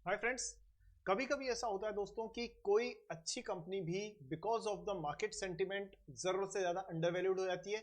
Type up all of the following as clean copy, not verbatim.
Hi friends. कभी कभी ऐसा होता है दोस्तों कि कोई अच्छी कंपनी भी because of the market sentiment जरूरत से ज्यादा अंडरवैल्यूड हो जाती है।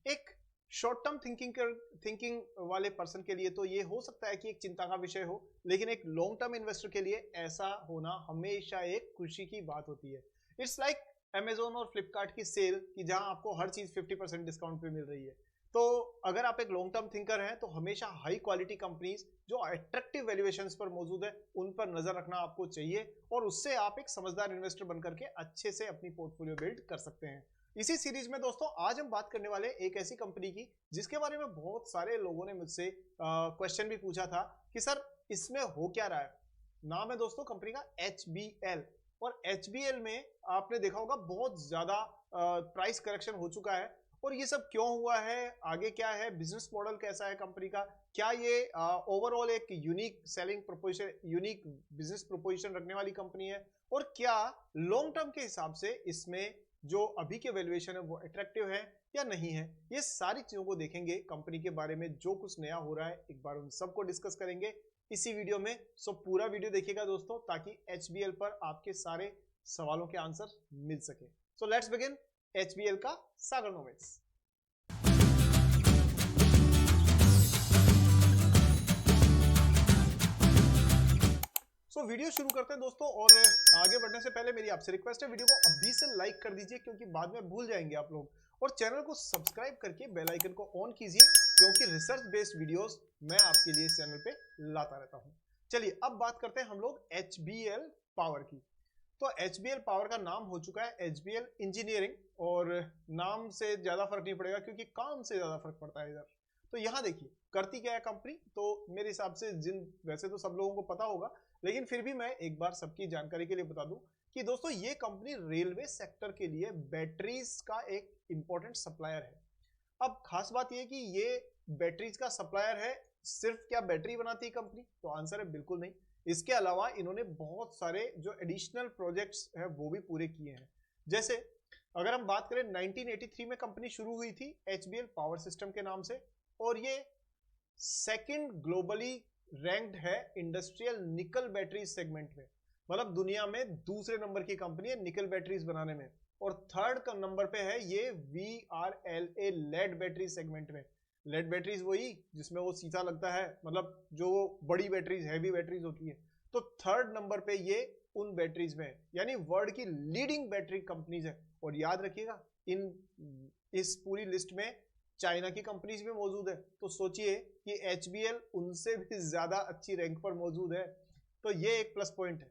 एक शॉर्ट टर्म थिंकिंग वाले पर्सन के लिए तो ये हो सकता है कि एक चिंता का विषय हो, लेकिन एक लॉन्ग टर्म इन्वेस्टर के लिए ऐसा होना हमेशा एक खुशी की बात होती है। इट्स लाइक अमेजोन और फ्लिपकार्ट की सेल कि जहां आपको हर चीज 50% डिस्काउंट पे मिल रही है। तो अगर आप एक लॉन्ग टर्म थिंकर हैं तो हमेशा हाई क्वालिटी कंपनीज जो अट्रैक्टिव वैल्यूएशंस पर मौजूद है उन पर नजर रखना आपको चाहिए, और उससे आप एक समझदार इन्वेस्टर बनकर के अच्छे से अपनी पोर्टफोलियो बिल्ड कर सकते हैं। इसी सीरीज में दोस्तों आज हम बात करने वाले एक ऐसी कंपनी की जिसके बारे में बहुत सारे लोगों ने मुझसे क्वेश्चन भी पूछा था कि सर इसमें हो क्या रहा है। नाम है दोस्तों कंपनी का HBL। और HBL में आपने देखा होगा बहुत ज्यादा प्राइस करेक्शन हो चुका है। और ये सब क्यों हुआ है, आगे क्या है, बिजनेस मॉडल कैसा है कंपनी का, क्या ये ओवरऑल एक unique selling proposition, unique business proposition रखने वाली कंपनी है, और क्या लॉन्ग टर्म के हिसाब से इसमें जो अभी के वैल्यूएशन है वो अट्रैक्टिव है या नहीं है। ये सारी चीजों को देखेंगे, कंपनी के बारे में जो कुछ नया हो रहा है एक बार उन सबको डिस्कस करेंगे इसी वीडियो में। सो पूरा वीडियो देखिएगा दोस्तों ताकि HBL पर आपके सारे सवालों के आंसर मिल सके। सो लेट्स बिगिन HBL का सागर नोवेल्स। सो वीडियो शुरू करते हैं दोस्तों, और आगे बढ़ने से पहले मेरी आपसे रिक्वेस्ट है वीडियो को अभी से लाइक कर दीजिए क्योंकि बाद में भूल जाएंगे आप लोग, और चैनल को सब्सक्राइब करके बेल आइकन को ऑन कीजिए क्योंकि रिसर्च बेस्ड वीडियोस मैं आपके लिए इस चैनल पे लाता रहता हूं। चलिए अब बात करते हैं हम लोग HBL पावर की। तो HBL पावर का नाम हो चुका है HBL इंजीनियरिंग, और नाम से ज्यादा फर्क नहीं पड़ेगा क्योंकि काम से ज्यादा फर्क पड़ता है इधर। तो यहाँ देखिए करती क्या है कंपनी, तो मेरे हिसाब से वैसे तो सब लोगों को पता होगा, लेकिन फिर भी मैं एक बार सबकी जानकारी के लिए बता दूं कि दोस्तों ये कंपनी रेलवे सेक्टर के लिए बैटरीज का एक इंपॉर्टेंट सप्लायर है। अब खास बात यह कि ये बैटरीज का सप्लायर है। सिर्फ क्या बैटरी बनाती है कंपनी, तो आंसर है बिल्कुल नहीं। इसके अलावा इन्होंने बहुत सारे जो एडिशनल प्रोजेक्ट्स है वो भी पूरे किए हैं। जैसे अगर हम बात करें 1983 में कंपनी शुरू हुई थी HBL पावर सिस्टम के नाम से, और ये सेकंड ग्लोबली रैंक्ड है इंडस्ट्रियल निकल बैटरी सेगमेंट में। मतलब दुनिया में दूसरे नंबर की कंपनी है निकल बैटरीज बनाने में, और थर्ड नंबर पे है ये VRLA लेड बैटरी सेगमेंट में। लेड बैटरीज वही जिसमें वो शीशा लगता है, मतलब जो बड़ी बैटरीज हैवी बैटरीज होती है। तो थर्ड नंबर पे ये उन बैटरीज में, यानी वर्ल्ड की लीडिंग बैटरी कंपनीज है। और याद रखिएगा इस पूरी लिस्ट में चाइना की कंपनीज भी मौजूद है। तो सोचिए कि HBL उनसे भी ज्यादा अच्छी रैंक पर मौजूद है। तो ये एक प्लस पॉइंट है।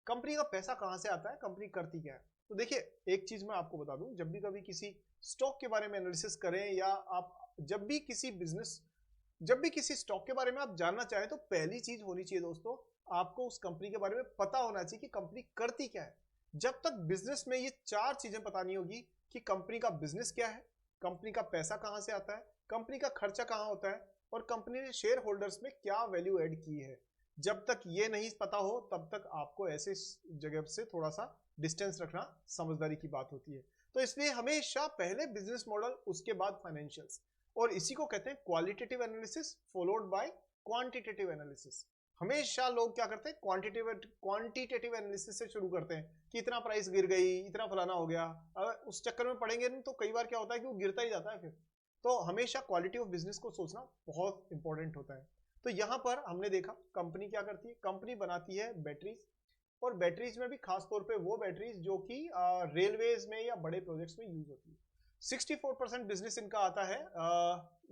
कंपनी का पैसा कहां से आता है, कंपनी करती क्या है, तो देखिए एक चीज मैं आपको बता दूं, जब भी कभी किसी स्टॉक के बारे में एनालिसिस करें या आप जब भी किसी स्टॉक के बारे में आप जानना चाहें तो पहली चीज होनी चाहिए दोस्तों, आपको उस कंपनी के बारे में पता होना चाहिए कि कंपनी करती क्या है। जब तक बिजनेस में ये चार चीजें पता नहीं होगी कि कंपनी का बिजनेस क्या है, कंपनी का पैसा कहां से आता है, कंपनी का खर्चा कहां होता है, और कंपनी ने शेयर होल्डर्स में क्या वैल्यू ऐड की है, जब तक ये नहीं पता हो तब तक आपको ऐसे जगह से थोड़ा सा डिस्टेंस रखना समझदारी की बात होती है। तो इसलिए हमेशा पहले बिजनेस मॉडल उसके बाद फाइनेंशियल्स, और इसी को कहते हैं qualitative analysis followed by quantitative analysis. हमेशा लोग क्या करते हैं, क्वांटिटेटिव एनालिसिस से शुरू करते हैं कि इतना प्राइस गिर गई, इतना फलाना हो गया। अगर उस चक्कर में पड़ेंगे नहीं तो कई बार क्या होता है कि वो गिरता ही जाता है फिर। तो हमेशा क्वालिटी ऑफ बिजनेस को सोचना बहुत इंपॉर्टेंट होता है। तो यहां पर हमने देखा कंपनी क्या करती है, कंपनी बनाती है बैटरीज, और बैटरीज में भी खास तौर पे वो बैटरीज जो कि रेलवेज में या बड़े प्रोजेक्ट्स में यूज होती है। 64% बिजनेस इनका आता है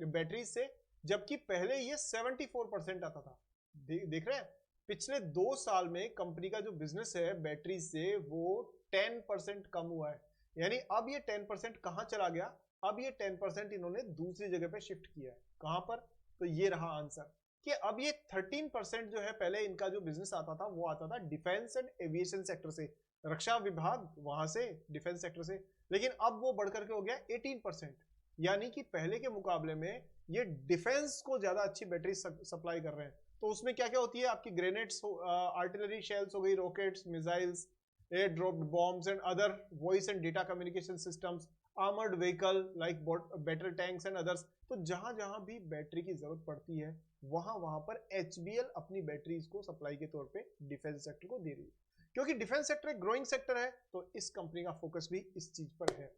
बैटरीज से, जबकि पहले ये 74% आता था। देख रहे हैं पिछले 2 साल में कंपनी का जो बिजनेस है बैटरी से वो 10% कम हुआ है। यानी अब ये 10% कहां चला गया, अब ये 10% इन्होंने दूसरी जगह पे शिफ्ट किया है। कहां पर, तो ये रहा आंसर कि अब ये 13% जो है, पहले इनका जो बिजनेस आता था वो आता था डिफेंस एंड एविएशन सेक्टर से, रक्षा विभाग वहां से, डिफेंस सेक्टर से। लेकिन अब वो बढ़कर के हो गया 18%, यानी कि पहले के मुकाबले में ये डिफेंस को ज्यादा अच्छी बैटरी सप्लाई कर रहे हैं। तो उसमें क्या क्या होती है आपकी, ग्रेनेड्स, आर्टिलरी शेल्स हो गई, rockets, missiles, air dropped bombs and other voice and data communication systems, armoured vehicle like battle tanks and others. तो जहां जहां भी बैटरी की जरूरत पड़ती है वहां पर HBL अपनी बैटरीज को सप्लाई के तौर पे डिफेंस सेक्टर को दे रही है। क्योंकि डिफेंस सेक्टर एक ग्रोइंग सेक्टर है तो इस कंपनी का फोकस भी इस चीज पर है।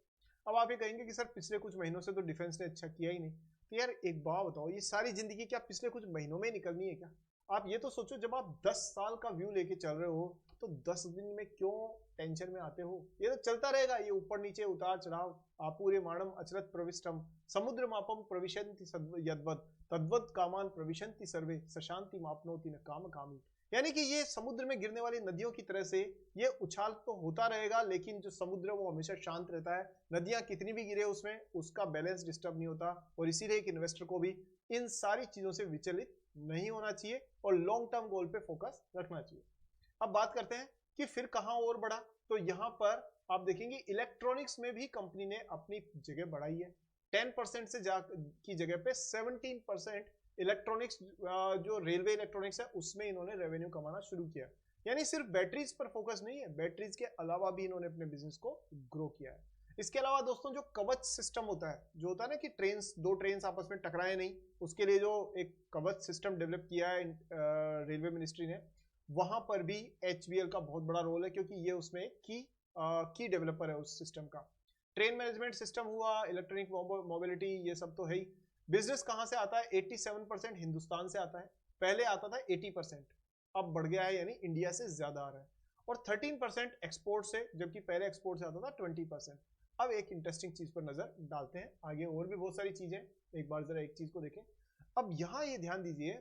अब आप ये कहेंगे कि सर पिछले कुछ महीनों से तो डिफेंस ने अच्छा किया ही नहीं, तो यार एक बात बताओ, ये सारी जिंदगी क्या पिछले कुछ महीनों में निकलनी है क्या? आप ये तो सोचो, जब आप 10 साल का व्यू लेके चल रहे हो तो 10 दिन में क्यों टेंशन में आते हो? ये तो चलता रहेगा, ये ऊपर नीचे उतार चढ़ाव। आपूर्य माणम अचरत प्रविष्टम समुद्र मापम प्रविशन्ति यद्वत् तद्वत् कामान प्रविशन्ति सर्वे सशांति मापनोति न काम कामी। यानी कि ये समुद्र में गिरने वाली नदियों की तरह से ये उछाल तो होता रहेगा, लेकिन जो समुद्र है वो हमेशा शांत रहता है। नदियां कितनी भी गिरे उसमें उसका बैलेंस डिस्टर्ब नहीं होता, और इसीलिए एक इन्वेस्टर को भी इन सारी चीजों से विचलित नहीं होना चाहिए और लॉन्ग टर्म गोल पे फोकस रखना चाहिए। अब बात करते हैं कि फिर कहां और बढ़ा, तो यहां पर आप देखेंगे इलेक्ट्रॉनिक्स में भी कंपनी ने अपनी जगह बढ़ाई है। 10% से की जगह पे 17% इलेक्ट्रॉनिक्स, जो रेलवे इलेक्ट्रॉनिक्स है उसमें इन्होंने रेवेन्यू कमाना शुरू किया। यानी सिर्फ बैटरीज पर फोकस नहीं है, बैटरीज के अलावा भी इन्होंने अपने बिजनेस को ग्रो किया है। इसके अलावा दोस्तों जो कवच सिस्टम होता है, जो होता है ना कि दो ट्रेन आपस में टकराए नहीं, उसके लिए जो एक कवच सिस्टम डेवलप किया है रेलवे मिनिस्ट्री ने, वहां पर भी HBL का बहुत बड़ा रोल है, क्योंकि ये उसमें की डेवलपर है उस सिस्टम का। ट्रेन मैनेजमेंट सिस्टम हुआ, इलेक्ट्रॉनिक मोबिलिटी, ये सब तो है ही। बिजनेस कहां से आता है? 87% हिंदुस्तान से आता है, पहले आता था 80%, अब बढ़ गया है, यानी इंडिया से ज्यादा आ रहा है। और 13% एक्सपोर्ट से, जबकि पहले एक्सपोर्ट से आता था 20%। अब एक इंटरेस्टिंग चीज पर नजर डालते हैं, आगे और भी बहुत सारी चीजें, एक बार जरा एक चीज को देखें। अब यहां ये ध्यान दीजिए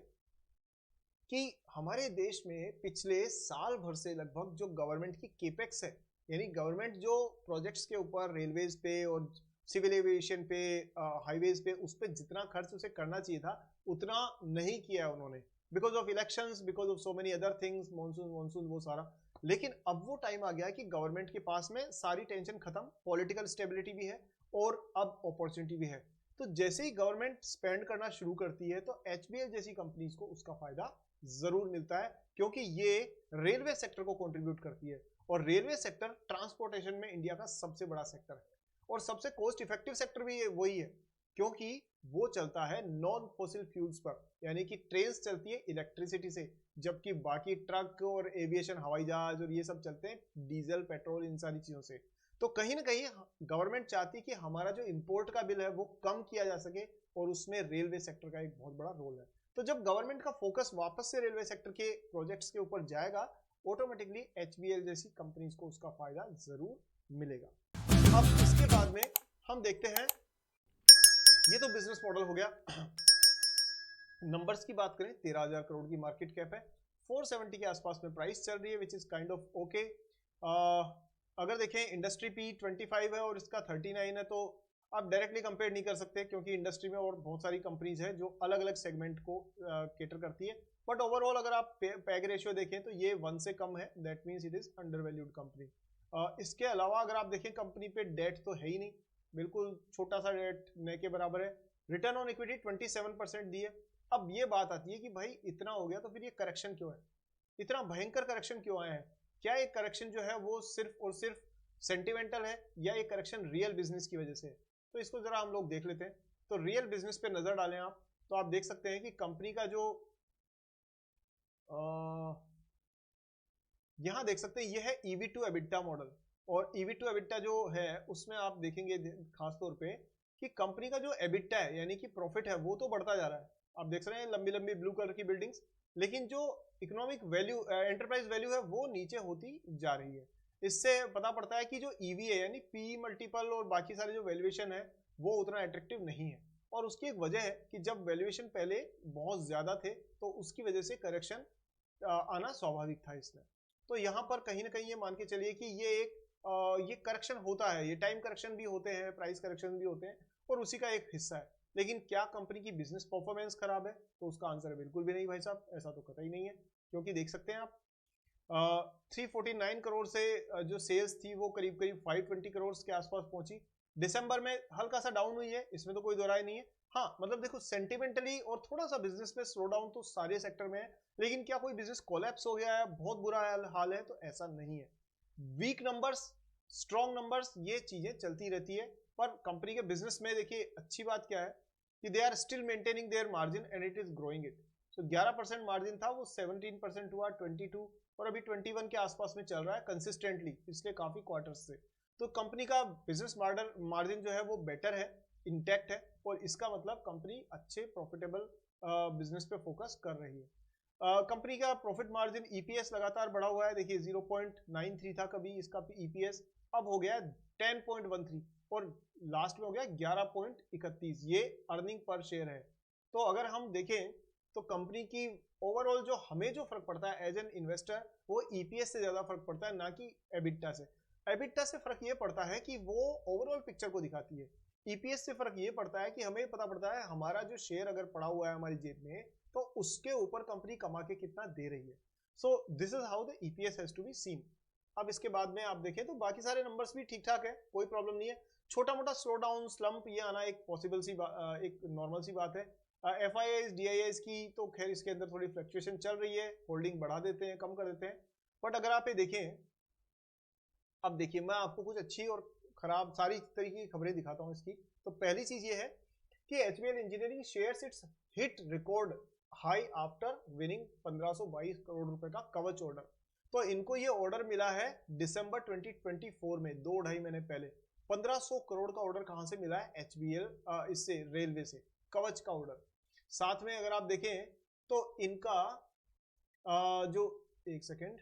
कि हमारे देश में पिछले साल भर से लगभग जो गवर्नमेंट की केपेक्स है, यानी गवर्नमेंट जो प्रोजेक्ट्स के ऊपर रेलवेज पे और सिविल एविएशन पे, हाईवेज पे, उस पे जितना खर्च उसे करना चाहिए था उतना नहीं किया उन्होंने, because of elections, because of so many other things, monsoon वो सारा। लेकिन अब वो टाइम आ गया कि गवर्नमेंट के पास में सारी टेंशन खत्म, पॉलिटिकल स्टेबिलिटी भी है और अब अपॉर्चुनिटी भी है। तो जैसे ही गवर्नमेंट स्पेंड करना शुरू करती है तो HBL जैसी कंपनीज को उसका फायदा जरूर मिलता है, क्योंकि ये रेलवे सेक्टर को कंट्रीब्यूट करती है, और रेलवे सेक्टर ट्रांसपोर्टेशन में इंडिया का सबसे बड़ा सेक्टर है और सबसे कॉस्ट इफेक्टिव सेक्टर भी वही है, क्योंकि वो चलता है नॉन फॉसिल फ्यूल्स पर, यानी कि ट्रेन चलती है इलेक्ट्रिसिटी से, जबकि बाकी ट्रक और एविएशन, हवाई जहाज और ये सब चलते हैं डीजल, पेट्रोल, इन सारी चीजों से। तो कहीं ना कहीं गवर्नमेंट चाहती है कि हमारा जो इंपोर्ट का बिल है वो कम किया जा सके, और उसमें रेलवे सेक्टर का एक बहुत बड़ा रोल है। तो जब गवर्नमेंट का फोकस वापस से रेलवे सेक्टर के प्रोजेक्ट्स के ऊपर जाएगा, ऑटोमेटिकली HBL जैसी कंपनीज को उसका फायदा जरूर मिलेगा। अब इसके बाद में हम देखते हैं, ये तो बिजनेस मॉडल हो गया। नंबर्स की बात करें, 13,000 करोड़ की मार्केट कैप है, 470 के आसपास में प्राइस चल रही है, which is kind of okay. अगर देखें इंडस्ट्री P 25 है और इसका 39 है, तो आप डायरेक्टली कंपेयर नहीं कर सकते, क्योंकि इंडस्ट्री में और बहुत सारी कंपनीज है जो अलग अलग सेगमेंट को केटर करती है। बट ओवरऑल अगर आप पैग रेशियो देखें तो ये 1 से कम है, that means it is under valued company. इसके अलावा अगर आप देखें कंपनी पे डेट तो है ही नहीं, बिल्कुल छोटा सा डेट न के बराबर है। रिटर्न ऑन इक्विटी 27% दी है। अब ये बात आती है कि भाई इतना हो गया तो फिर ये करेक्शन क्यों है, इतना भयंकर करेक्शन क्यों आया है? क्या ये करेक्शन जो है वो सिर्फ और सिर्फ सेंटिमेंटल है, या ये करेक्शन रियल बिजनेस की वजह से है? तो इसको जरा हम लोग देख लेते हैं। तो रियल बिजनेस पे नजर डालें आप, तो आप देख सकते हैं कि कंपनी का जो यहां देख सकते हैं, ये है EV टू EBITDA मॉडल, और EV टू EBITDA जो है उसमें आप देखेंगे खास तौर पे कि कंपनी का जो EBITDA है, यानी कि प्रॉफिट है, वो तो बढ़ता जा रहा है। आप देख रहे हैं लंबी लंबी ब्लू कलर की बिल्डिंग्स, लेकिन जो इकोनॉमिक वैल्यू, एंटरप्राइज वैल्यू है, वो नीचे होती जा रही है। इससे पता पड़ता है कि जो EV है, यानी P मल्टीपल और बाकी सारे जो वैल्यूएशन है, वो उतना अट्रैक्टिव नहीं है। और उसकी एक वजह है कि जब वैल्यूएशन पहले बहुत ज्यादा थे तो उसकी वजह से करेक्शन आना स्वाभाविक था इसमें। तो यहाँ पर कहीं ना कहीं ये मान के चलिए कि ये करेक्शन होता है, ये टाइम करेक्शन भी होते हैं, प्राइस करेक्शन भी होते हैं, और उसी का एक हिस्सा है। लेकिन क्या कंपनी की बिजनेस परफॉर्मेंस खराब है? तो उसका आंसर है बिल्कुल भी नहीं भाई साहब, ऐसा तो कतई नहीं है। क्योंकि देख सकते हैं आप 349 करोड़ से जो सेल्स थी वो करीब करीब 520 करोड़ के आसपास पहुंची। दिसंबर में हल्का सा डाउन हुई है, इसमें तो कोई दो राय नहीं है। हाँ मतलब देखो, सेंटिमेंटली और थोड़ा सा बिजनेस में स्लो डाउन तो सारे सेक्टर में है, लेकिन क्या कोई बिजनेस कोलैप्स हो गया है, बहुत बुरा हाल है? तो ऐसा नहीं है। वीक नंबर्स, स्ट्रॉन्ग नंबर्स, ये चीजें चलती रहती है। पर कंपनी के बिजनेस में देखिए अच्छी बात क्या है कि they are still maintaining their margin and it is growing it. तो 11% मार्जिन था, वो 17% हुआ, 22 और अभी 21 के आसपास में चल रहा है कंसिस्टेंटली पिछले काफी क्वार्टर्स से। तो कंपनी का बिजनेस मार्जिन जो है वो बेटर है, इंटैक्ट है, और इसका मतलब कंपनी अच्छे प्रॉफिटेबल बिजनेस पे फोकस कर रही है। कंपनी का प्रॉफिट मार्जिन, ईपीएस लगातार बढ़ा हुआ है। देखिए 0.93 था कभी इसका ईपीएस, अब हो गया 10.13 और लास्ट में हो गया 11.31। ये अर्निंग पर शेयर है। तो अगर हम देखें तो कंपनी की ओवरऑल जो हमें जो फर्क पड़ता है एज एन इन्वेस्टर, वो ईपीएस से ज्यादा फर्क पड़ता है, ना कि एबिटा से। एबिटा से फर्क ये पड़ता है कि वो ओवरऑल पिक्चर को दिखाती है। ईपीएस से फर्क ये पड़ता है कि हमें पता पड़ता है हमारा जो शेयर अगर पड़ा हुआ है हमारी जेब में, तो उसके ऊपर कंपनी कमा के कितना दे रही है। So this is how the EPS has to be seen. अब इसके बाद में आप देखें तो बाकी सारे नंबर्स भी ठीक ठाक है, कोई प्रॉब्लम नहीं है। छोटा मोटा स्लो डाउन, स्लम्प ये आना एक पॉसिबल सी एक नॉर्मल सी बात है। एफआईआईज डीआईआईज की तो खैर इसके अंदर थोड़ी फ्लक्चुएशन चल रही है, होल्डिंग बढ़ा देते हैं, कम कर देते हैं। बट अगर आप ये देखें, अब देखिए मैं आपको कुछ अच्छी और खराब सारी तरीके की खबरें दिखाता हूं इसकी। तो पहली चीज ये है कि HBL engineering shares it's hit record high after winning 1522 crore रुपए का कवच ऑर्डर। तो इनको ये ऑर्डर मिला है दिसंबर 2024 में, 2-2.5 महीने पहले। 1500 करोड़ का ऑर्डर कहां से मिला है? एचबीएल इससे, रेलवे से, कवच का ऑर्डर। साथ में अगर आप देखें तो इनका जो, एक सेकेंड,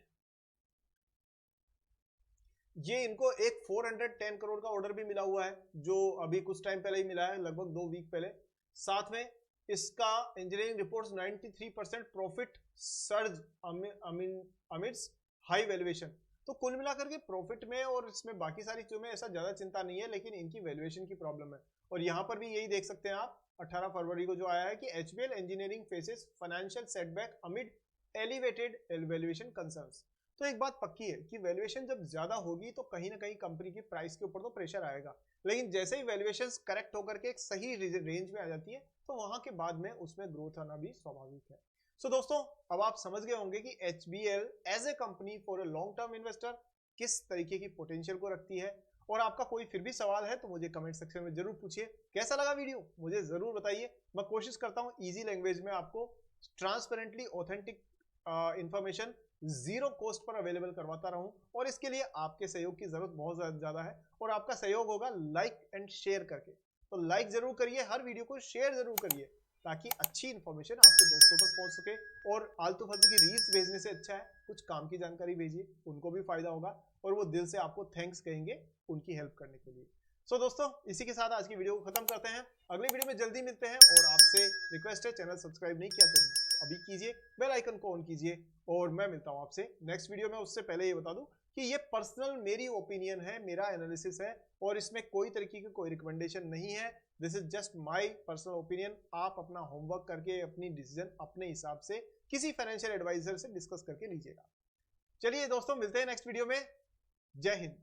ये इनको एक 410 करोड़ का ऑर्डर भी मिला हुआ है, जो अभी कुछ टाइम पहले ही मिला है, लगभग 2 वीक पहले। साथ में इसका engineering reports 93% profit surge amidst high valuation. तो कुल मिलाकर के प्रॉफिट में और इसमें बाकी सारी चीजों में ऐसा ज्यादा चिंता नहीं है, लेकिन इनकी वैल्यूएशन की प्रॉब्लम है। और यहां पर भी यही देख सकते हैं आप 18 फरवरी को जो आया है कि HBL engineering faces financial setback amid elevated valuation concerns. तो एक बात पक्की है कि वैल्यूएशन जब ज्यादा होगी तो कहीं ना कहीं कंपनी की प्राइस के ऊपर तो प्रेशर आएगा, लेकिन जैसे ही वैल्यूएशंस करेक्ट होकर के एक सही रेंज में आ जाती है तो वहां के बाद में उसमें ग्रोथ आना भी स्वाभाविक है। सो दोस्तों, अब आप समझ गए होंगे कि HBL as a company for a long term investor किस तरीके की पोटेंशियल को रखती है। और आपका कोई फिर भी सवाल है तो मुझे कमेंट सेक्शन में जरूर पूछिए। कैसा लगा वीडियो मुझे जरूर बताइए। मैं कोशिश करता हूं इजी लैंग्वेज में आपको transparently authentic information zero cost per available करवाता रहूं, और इसके लिए आपके सहयोग की जरूरत बहुत ज्यादा है, और आपका सहयोग होगा लाइक एंड शेयर करके। तो लाइक जरूर करिए, हर वीडियो को शेयर जरूर करिए, ताकि अच्छी इंफॉर्मेशन आपके दोस्तों तक पहुंच सके। और आलतू फालतू की रील्स भेजने से अच्छा है कुछ काम की जानकारी भेजिए, उनको भी फायदा होगा और वो दिल से आपको थैंक्स कहेंगे उनकी हेल्प करने के लिए। सो दोस्तों, इसी के साथ आज की वीडियो को खत्म करते हैं। अगले वीडियो में जल्दी मिलते हैं, और आपसे रिक्वेस्ट है चैनल सब्सक्राइब नहीं किया तो अभी कीजिए, बेल आइकन को ऑन कीजिए, और मैं मिलता हूं आपसे नेक्स्ट वीडियो में। उससे पहले ये बता दूं कि ये पर्सनल मेरी ओपिनियन है, मेरा एनालिसिस है, और इसमें कोई तरीके की कोई रिकमेंडेशन नहीं है। This is just my personal opinion. आप अपना होमवर्क करके अपनी डिसीजन अपने हिसाब से किसी फाइनेंशियल एडवाइजर से डिस्कस करके लीजिएगा। चलिए दोस्तों, मिलते हैं नेक्स्ट वीडियो में। जय हिंद।